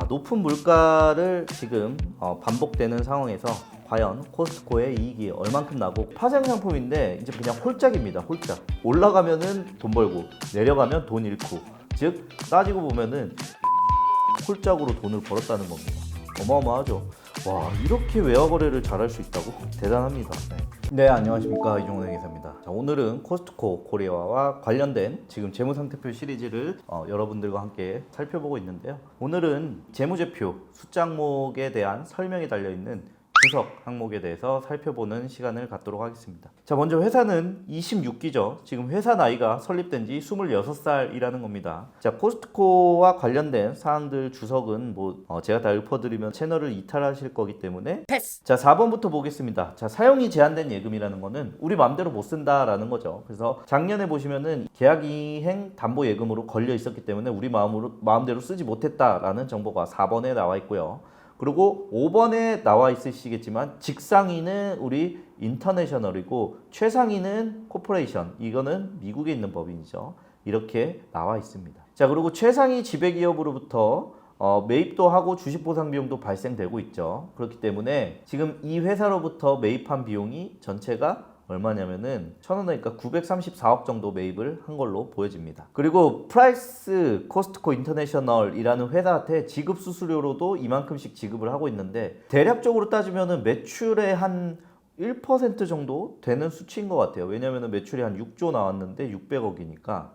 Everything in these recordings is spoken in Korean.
높은 물가를 지금 반복되는 상황에서 과연 코스트코의 이익이 얼만큼 나고 파생 상품인데 이제 그냥 홀짝입니다. 홀짝. 올라가면은 돈 벌고 내려가면 돈 잃고, 즉 따지고 보면은 홀짝으로 돈을 벌었다는 겁니다. 어마어마하죠. 와, 이렇게 외화 거래를 잘할 수 있다고? 대단합니다. 네, 안녕하십니까, 이종훈 회계사입니다. 자, 오늘은 코스트코 코리아와 관련된 지금 재무상태표 시리즈를 여러분들과 함께 살펴보고 있는데요. 오늘은 재무제표 숫자 항목에 대한 설명이 달려있는 주석 항목에 대해서 살펴보는 시간을 갖도록 하겠습니다. 자, 먼저 회사는 26기죠. 지금 회사 나이가 설립된 지 26살이라는 겁니다. 자, 코스트코와 관련된 사항들 주석은 제가 다 읊어드리면 채널을 이탈하실 거기 때문에 패스! 자, 4번부터 보겠습니다. 자, 사용이 제한된 예금이라는 거는 우리 마음대로 못 쓴다라는 거죠. 그래서 작년에 보시면은 계약이행 담보예금으로 걸려 있었기 때문에 우리 마음대로 쓰지 못했다라는 정보가 4번에 나와 있고요. 그리고 5번에 나와 있으시겠지만 직상위는 우리 인터내셔널이고 최상위는 코퍼레이션, 이거는 미국에 있는 법인이죠. 이렇게 나와 있습니다. 자, 그리고 최상위 지배기업으로부터 매입도 하고 주식 보상 비용도 발생되고 있죠. 그렇기 때문에 지금 이 회사로부터 매입한 비용이 전체가 얼마냐면은 1,000원이니까 934억 정도 매입을 한 걸로 보여집니다. 그리고 프라이스 코스트코 인터내셔널이라는 회사한테 지급 수수료로도 이만큼씩 지급을 하고 있는데 대략적으로 따지면은 매출의 한 1% 정도 되는 수치인 것 같아요. 왜냐면은 매출이 한 6조 나왔는데 600억이니까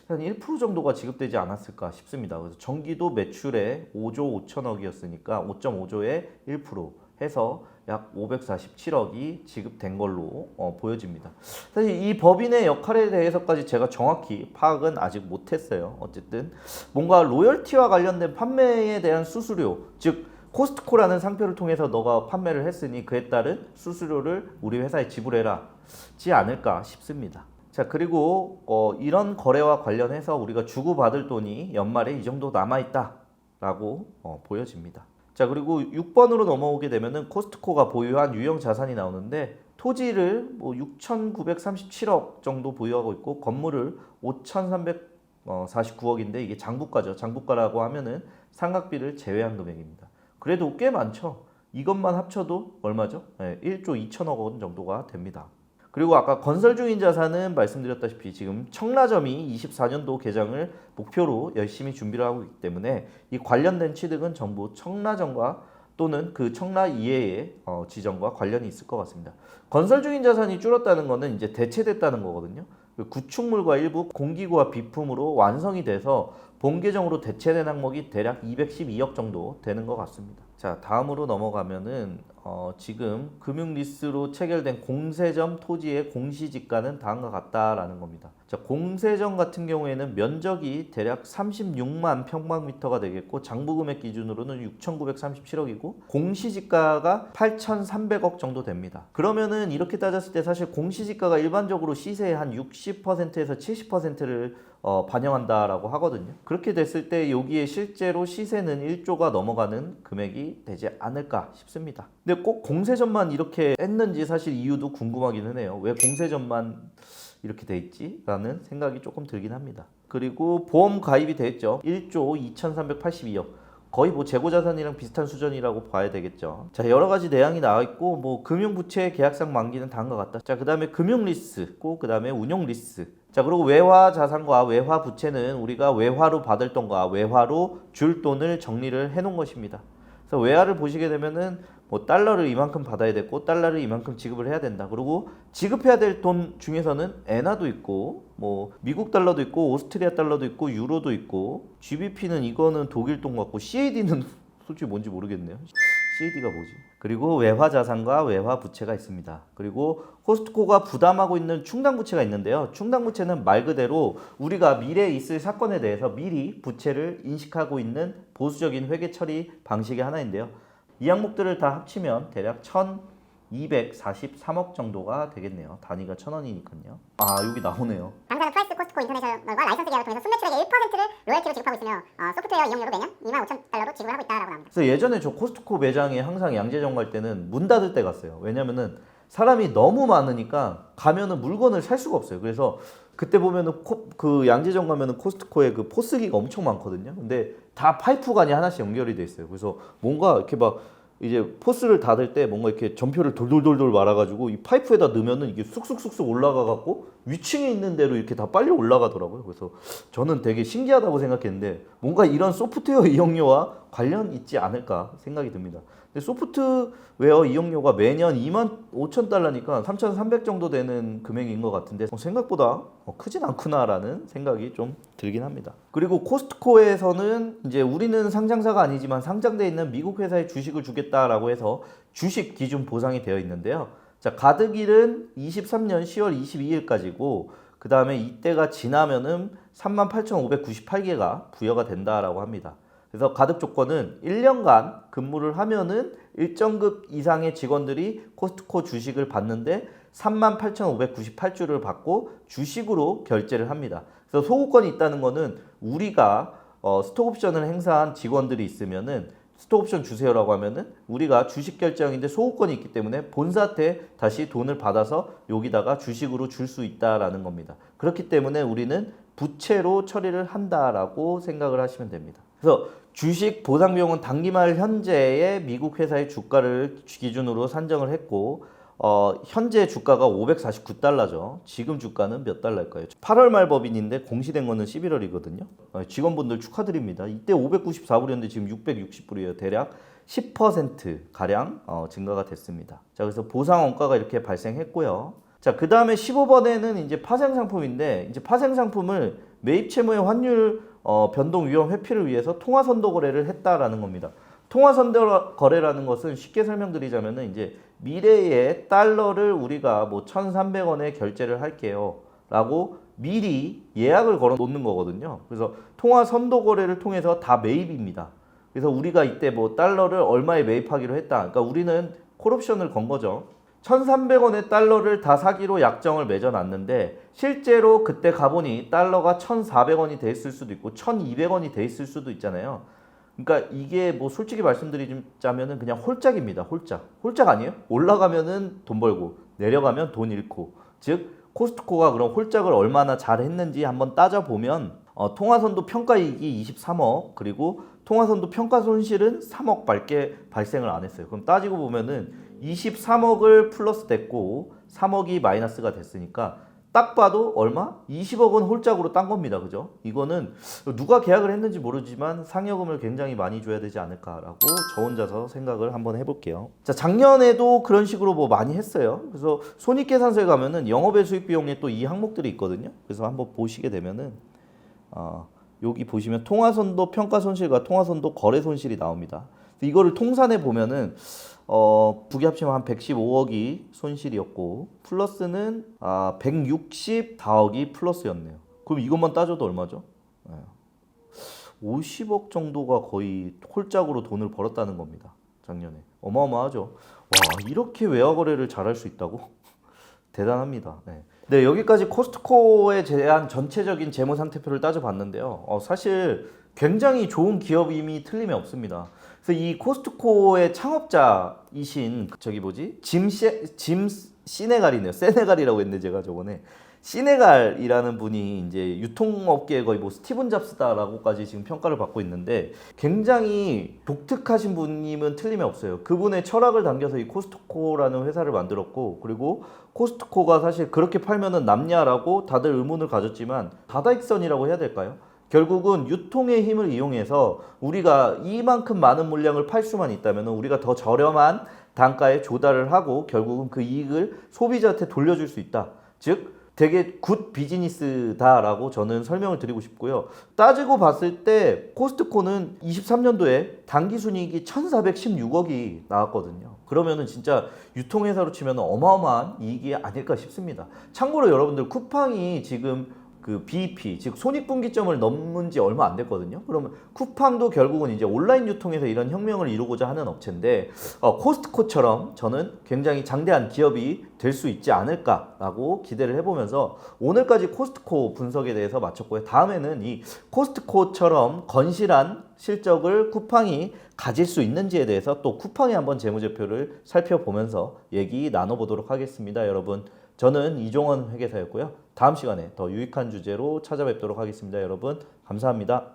한 1% 정도가 지급되지 않았을까 싶습니다. 그래서 전기도 매출의 5조 5천억이었으니까 5.5조의 1% 해서 약 547억이 지급된 걸로 보여집니다. 사실 이 법인의 역할에 대해서까지 제가 정확히 파악은 아직 못했어요. 어쨌든 뭔가 로열티와 관련된 판매에 대한 수수료, 즉 코스트코라는 상표를 통해서 너가 판매를 했으니 그에 따른 수수료를 우리 회사에 지불해라지 않을까 싶습니다. 자, 그리고 이런 거래와 관련해서 우리가 주고받을 돈이 연말에 이 정도 남아있다라고 보여집니다. 자, 그리고 6번으로 넘어오게 되면은 코스트코가 보유한 유형 자산이 나오는데 토지를 6,937억 정도 보유하고 있고 건물을 5,349억인데 이게 장부가죠. 장부가라고 하면은 상각비를 제외한 금액입니다. 그래도 꽤 많죠. 이것만 합쳐도 얼마죠? 1조 2천억 원 정도가 됩니다. 그리고 아까 건설 중인 자산은 말씀드렸다시피 지금 청라점이 24년도 개장을 목표로 열심히 준비를 하고 있기 때문에 이 관련된 취득은 전부 청라점과 또는 그 청라 이외의 지점과 관련이 있을 것 같습니다. 건설 중인 자산이 줄었다는 것은 이제 대체됐다는 거거든요. 구축물과 일부 공기구와 비품으로 완성이 돼서 본계정으로 대체된 항목이 대략 212억 정도 되는 것 같습니다. 자, 다음으로 넘어가면은 지금 금융리스로 체결된 공세점 토지의 공시지가는 다음과 같다라는 겁니다. 자, 공세점 같은 경우에는 면적이 대략 36만 평방미터가 되겠고 장부금액 기준으로는 6,937억이고 공시지가가 8,300억 정도 됩니다. 그러면은 이렇게 따졌을 때 사실 공시지가가 일반적으로 시세의 한 60%에서 70%를 반영한다라고 하거든요. 그렇게 됐을 때 여기에 실제로 시세는 1조가 넘어가는 금액이 되지 않을까 싶습니다. 근데 꼭 공세점만 이렇게 했는지 사실 이유도 궁금하기는 해요. 왜 공세점만 이렇게 돼 있지? 라는 생각이 조금 들긴 합니다. 그리고 보험 가입이 돼 있죠. 1조 2,382억. 거의 재고자산이랑 비슷한 수준이라고 봐야 되겠죠. 자, 여러 가지 내용이 나와 있고 금융부채 계약상 만기는 다음과 같다. 자, 그 다음에 금융리스, 그 다음에 운용리스. 자, 그리고 외화 자산과 외화 부채는 우리가 외화로 받을 돈과 외화로 줄 돈을 정리를 해 놓은 것입니다. 그래서 외화를 보시게 되면은 달러를 이만큼 받아야 되고 달러를 이만큼 지급을 해야 된다. 그리고 지급해야 될 돈 중에서는 엔화도 있고 미국 달러도 있고 오스트리아 달러도 있고 유로도 있고 GBP는 이거는 독일 돈 같고 CAD는 솔직히 뭔지 모르겠네요. CAD가 뭐지? 그리고 외화 자산과 외화 부채가 있습니다. 그리고 코스트코가 부담하고 있는 충당 부채가 있는데요. 충당 부채는 말 그대로 우리가 미래에 있을 사건에 대해서 미리 부채를 인식하고 있는 보수적인 회계 처리 방식의 하나인데요. 이 항목들을 다 합치면 대략 1,243억 정도가 되겠네요. 단위가 1,000원이니까요. 아, 여기 나오네요. 당사는 프라이스 코스트코 인터내셔널과 라이선스 계약을 통해서 순매출액의 1%를 로열티로 지급하고 있으며 소프트웨어 이용료로 매년 25,000달러로 지급을 하고 있다라고 합니다. 그래서 예전에 저 코스트코 매장에 항상 양재점 갈 때는 문 닫을 때 갔어요. 왜냐면은 사람이 너무 많으니까 가면은 물건을 살 수가 없어요. 그래서 그때 보면은 그 양재점 가면은 코스트코에 그 포스기가 엄청 많거든요. 근데 다 파이프관이 하나씩 연결이 돼 있어요. 그래서 뭔가 이렇게 막 이제 포스를 닫을 때 뭔가 이렇게 전표를 돌돌돌돌 말아가지고 이 파이프에다 넣으면은 이게 쑥쑥쑥쑥 올라가갖고 위층에 있는 대로 이렇게 다 빨리 올라가더라고요. 그래서 저는 되게 신기하다고 생각했는데 뭔가 이런 소프트웨어 이용료와 관련 있지 않을까 생각이 듭니다. 근데 소프트웨어 이용료가 매년 25,000달러니까 3,300 정도 되는 금액인 것 같은데 생각보다 크진 않구나라는 생각이 좀 들긴 합니다. 그리고 코스트코에서는 이제 우리는 상장사가 아니지만 상장돼 있는 미국 회사의 주식을 주겠다라고 해서 주식 기준 보상이 되어 있는데요. 자, 가득일은 23년 10월 22일까지고 그 다음에 이때가 지나면은 38,598개가 부여가 된다라고 합니다. 그래서 가득 조건은 1년간 근무를 하면은 일정급 이상의 직원들이 코스트코 주식을 받는데 38,598주를 받고 주식으로 결제를 합니다. 그래서 소구권이 있다는 거는 우리가 스톡옵션을 행사한 직원들이 있으면은 스톡옵션 주세요라고 하면은 우리가 주식 결제형인데 소구권이 있기 때문에 본사한테 다시 돈을 받아서 여기다가 주식으로 줄 수 있다라는 겁니다. 그렇기 때문에 우리는 부채로 처리를 한다라고 생각을 하시면 됩니다. 그래서 주식 보상 비용은 단기말 현재의 미국 회사의 주가를 기준으로 산정을 했고 현재 주가가 549달러죠. 지금 주가는 몇 달러일까요? 8월 말 법인인데 공시된 거는 11월이거든요. 직원분들 축하드립니다. 이때 594불이었는데 지금 660불이에요. 대략 10% 가량 증가가 됐습니다. 자, 그래서 보상 원가가 이렇게 발생했고요. 자, 그 다음에 15번에는 이제 파생 상품인데 이제 파생 상품을 매입 채무의 환율 변동 위험 회피를 위해서 통화 선도 거래를 했다라는 겁니다. 통화 선도 거래라는 것은 쉽게 설명드리자면은 이제 미래의 달러를 우리가 뭐 1,300원에 결제를 할게요 라고 미리 예약을 걸어 놓는 거거든요. 그래서 통화 선도 거래를 통해서 다 매입입니다. 그래서 우리가 이때 뭐 달러를 얼마에 매입하기로 했다. 그러니까 우리는 콜옵션을 건 거죠. 1,300원의 달러를 다 사기로 약정을 맺어놨는데 실제로 그때 가보니 달러가 1,400원이 돼 있을 수도 있고 1,200원이 돼 있을 수도 있잖아요. 그러니까 이게 뭐 솔직히 말씀드리자면은 그냥 홀짝입니다. 홀짝 아니에요? 올라가면은 돈 벌고 내려가면 돈 잃고. 즉 코스트코가 그럼 홀짝을 얼마나 잘 했는지 한번 따져보면 통화선도 평가이익이 23억 그리고 통화선도 평가 손실은 3억 밖에 발생을 안 했어요. 그럼 따지고 보면은 23억을 플러스 됐고 3억이 마이너스가 됐으니까 딱 봐도 얼마? 20억은 홀짝으로 딴 겁니다. 그죠? 이거는 누가 계약을 했는지 모르지만 상여금을 굉장히 많이 줘야 되지 않을까라고 저 혼자서 생각을 한번 해볼게요. 자, 작년에도 그런 식으로 뭐 많이 했어요. 그래서 손익계산서에 가면은 영업외 수익 비용에 또 이 항목들이 있거든요. 그래서 한번 보시게 되면은 여기 보시면 통화선도 평가 손실과 통화선도 거래 손실이 나옵니다. 이거를 통산해 보면은 부기 합치면 한 115억이 손실이었고 플러스는 164억이 플러스였네요. 그럼 이것만 따져도 얼마죠? 50억 정도가 거의 홀짝으로 돈을 벌었다는 겁니다. 작년에. 어마어마하죠. 와, 이렇게 외화 거래를 잘할 수 있다고? 대단합니다. 네, 여기까지 코스트코에 대한 전체적인 재무 상태표를 따져봤는데요. 사실 굉장히 좋은 기업임이 틀림이 없습니다. 그래서 이 코스트코의 창업자이신 짐 시네갈이네요. 세네갈이라고 했는데 제가 저번에 시네갈이라는 분이 이제 유통업계의 거의 뭐 스티븐 잡스다라고까지 지금 평가를 받고 있는데 굉장히 독특하신 분임은 틀림이 없어요. 그분의 철학을 담겨서 이 코스트코라는 회사를 만들었고 그리고 코스트코가 사실 그렇게 팔면은 남냐라고 다들 의문을 가졌지만 다다익선이라고 해야 될까요? 결국은 유통의 힘을 이용해서 우리가 이만큼 많은 물량을 팔 수만 있다면 우리가 더 저렴한 단가에 조달을 하고 결국은 그 이익을 소비자한테 돌려줄 수 있다. 즉 되게 굿 비즈니스다라고 저는 설명을 드리고 싶고요. 따지고 봤을 때 코스트코는 23년도에 단기순이익이 1,416억이 나왔거든요. 그러면은 진짜 유통회사로 치면 어마어마한 이익이 아닐까 싶습니다. 참고로 여러분들 쿠팡이 지금 그 BEP 즉 손익분기점을 넘은 지 얼마 안 됐거든요. 그러면 쿠팡도 결국은 이제 온라인 유통에서 이런 혁명을 이루고자 하는 업체인데 코스트코처럼 저는 굉장히 장대한 기업이 될 수 있지 않을까라고 기대를 해보면서 오늘까지 코스트코 분석에 대해서 마쳤고요. 다음에는 이 코스트코처럼 건실한 실적을 쿠팡이 가질 수 있는지에 대해서 또 쿠팡의 한번 재무제표를 살펴보면서 얘기 나눠보도록 하겠습니다. 여러분 저는 이종원 회계사였고요. 다음 시간에 더 유익한 주제로 찾아뵙도록 하겠습니다. 여러분 감사합니다.